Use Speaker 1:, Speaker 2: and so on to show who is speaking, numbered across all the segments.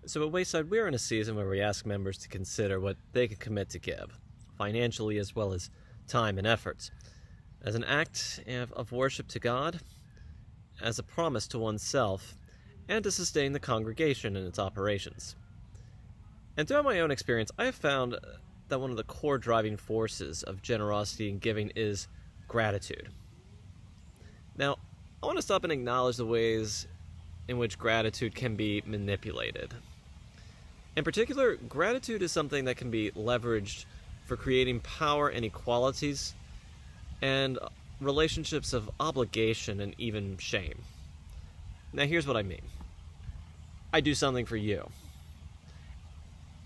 Speaker 1: So at Wayside, we're in a season where we ask members to consider what they can commit to give, financially as well as time and efforts, as an act of worship to God, as a promise to oneself, and to sustain the congregation in its operations. And throughout my own experience, I have found that one of the core driving forces of generosity and giving is gratitude. Now, I want to stop and acknowledge the ways in which gratitude can be manipulated. In particular, gratitude is something that can be leveraged for creating power inequalities and relationships of obligation and even shame. Now, here's what I mean. I do something for you.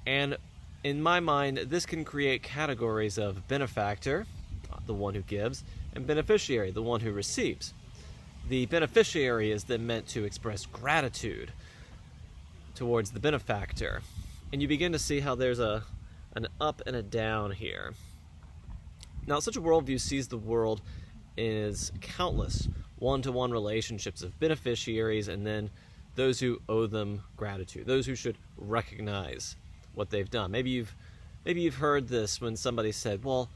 Speaker 1: And in my mind, this can create categories of benefactor, the one who gives, and beneficiary, the one who receives. The beneficiary is then meant to express gratitude towards the benefactor. And you begin to see how there's an up and a down here. Now, such a worldview sees the world as countless one-to-one relationships of beneficiaries and then those who owe them gratitude, those who should recognize what they've done. Maybe you've heard this when somebody said, well,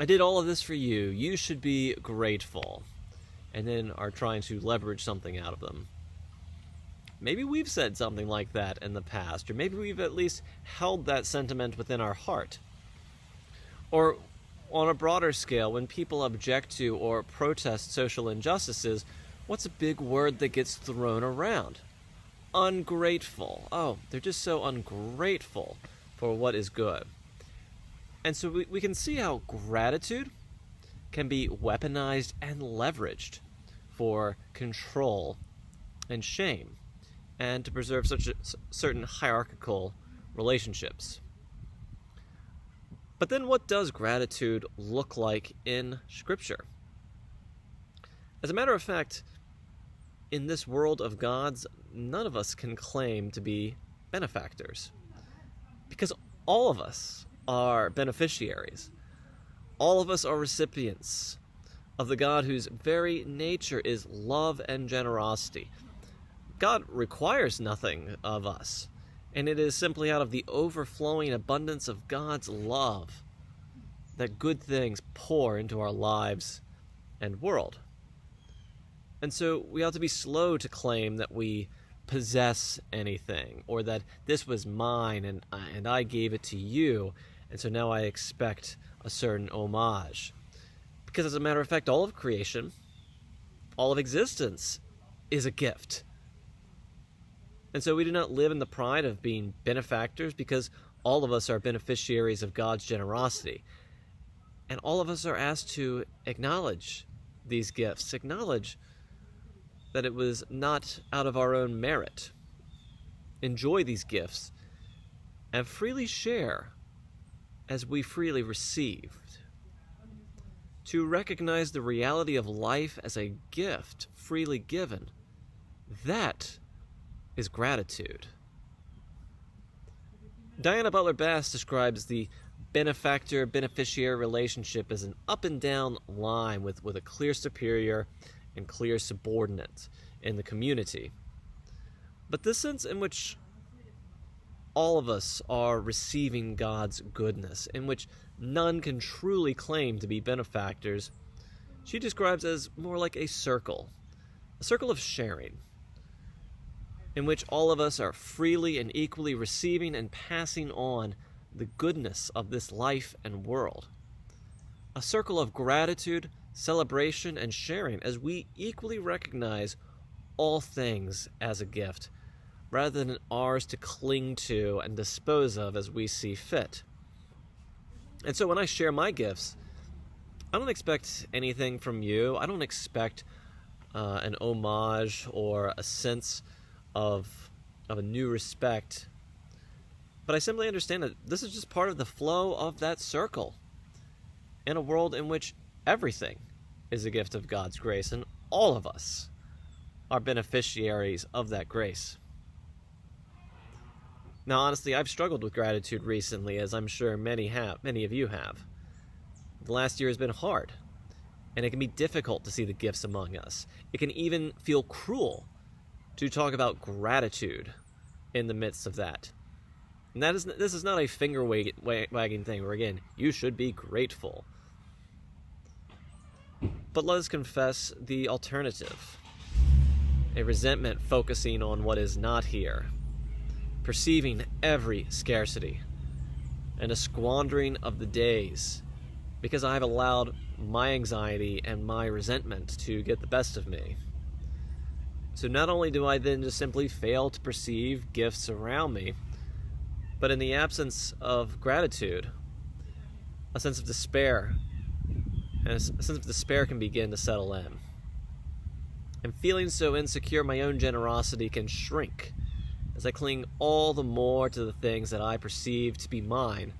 Speaker 1: I did all of this for you. You should be grateful. And then are trying to leverage something out of them. Maybe we've said something like that in the past, or maybe we've at least held that sentiment within our heart. Or on a broader scale, when people object to or protest social injustices, what's a big word that gets thrown around? Ungrateful. Oh, they're just so ungrateful for what is good. And so we can see how gratitude can be weaponized and leveraged for control and shame, and to preserve such certain hierarchical relationships. But then what does gratitude look like in Scripture? As a matter of fact, in this world of gods, none of us can claim to be benefactors, because all of us are beneficiaries. All of us are recipients of the God whose very nature is love and generosity. God requires nothing of us, and it is simply out of the overflowing abundance of God's love that good things pour into our lives and world. And so we ought to be slow to claim that we possess anything, or that this was mine and I gave it to you, and so now I expect a certain homage. Because as a matter of fact, all of creation, all of existence is a gift. And so we do not live in the pride of being benefactors, because all of us are beneficiaries of God's generosity. And all of us are asked to acknowledge these gifts, acknowledge that it was not out of our own merit. Enjoy these gifts and freely share as we freely received. To recognize the reality of life as a gift freely given, that is gratitude. Diana Butler Bass describes the benefactor-beneficiary relationship as an up and down line with a clear superior and clear subordinate in the community. But this sense in which all of us are receiving God's goodness, in which none can truly claim to be benefactors, she describes as more like a circle of sharing, in which all of us are freely and equally receiving and passing on the goodness of this life and world. A circle of gratitude, celebration, and sharing as we equally recognize all things as a gift, rather than ours to cling to and dispose of as we see fit. And so when I share my gifts, I don't expect anything from you. I don't expect an homage or a sense of a new respect. But I simply understand that this is just part of the flow of that circle in a world in which everything is a gift of God's grace, and all of us are beneficiaries of that grace. Now, honestly, I've struggled with gratitude recently, as I'm sure many of you have. The last year has been hard, and it can be difficult to see the gifts among us. It can even feel cruel to talk about gratitude in the midst of that. And this is not a finger-wagging thing, where again, you should be grateful. But let us confess the alternative. A resentment focusing on what is not here, perceiving every scarcity, and a squandering of the days, because I have allowed my anxiety and my resentment to get the best of me. So not only do I then just simply fail to perceive gifts around me, but in the absence of gratitude, a sense of despair, and a sense of despair can begin to settle in. And feeling so insecure, my own generosity can shrink as I cling all the more to the things that I perceive to be mine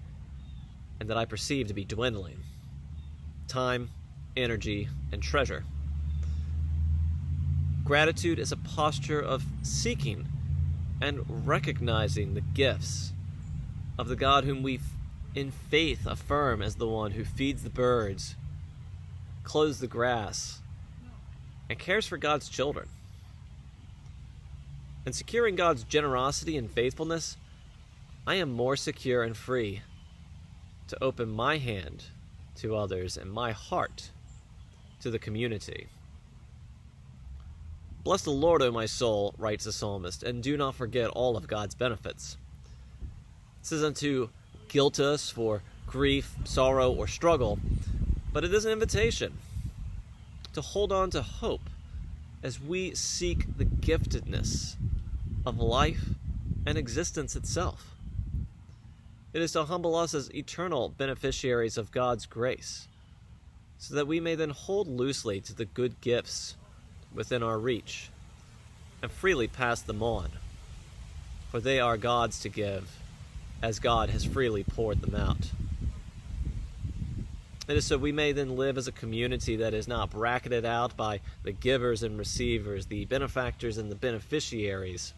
Speaker 1: and that I perceive to be dwindling. Time, energy, and treasure. Gratitude is a posture of seeking and recognizing the gifts of the God whom we in faith affirm as the one who feeds the birds, clothes the grass, and cares for God's children. In securing God's generosity and faithfulness, I am more secure and free to open my hand to others and my heart to the community. Bless the Lord, O my soul, writes the psalmist, and do not forget all of God's benefits. This isn't to guilt us for grief, sorrow, or struggle, but it is an invitation to hold on to hope as we seek the giftedness of life and existence itself. It is to humble us as eternal beneficiaries of God's grace, so that we may then hold loosely to the good gifts within our reach and freely pass them on, for they are God's to give, as God has freely poured them out. It is so we may then live as a community that is not bracketed out by the givers and receivers, the benefactors and the beneficiaries,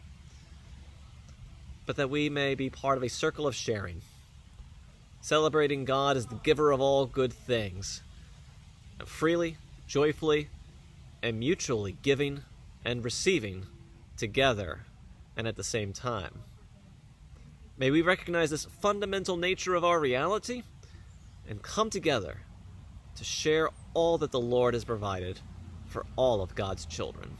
Speaker 1: but that we may be part of a circle of sharing, celebrating God as the giver of all good things, and freely, joyfully, and mutually giving and receiving together and at the same time. May we recognize this fundamental nature of our reality and come together to share all that the Lord has provided for all of God's children.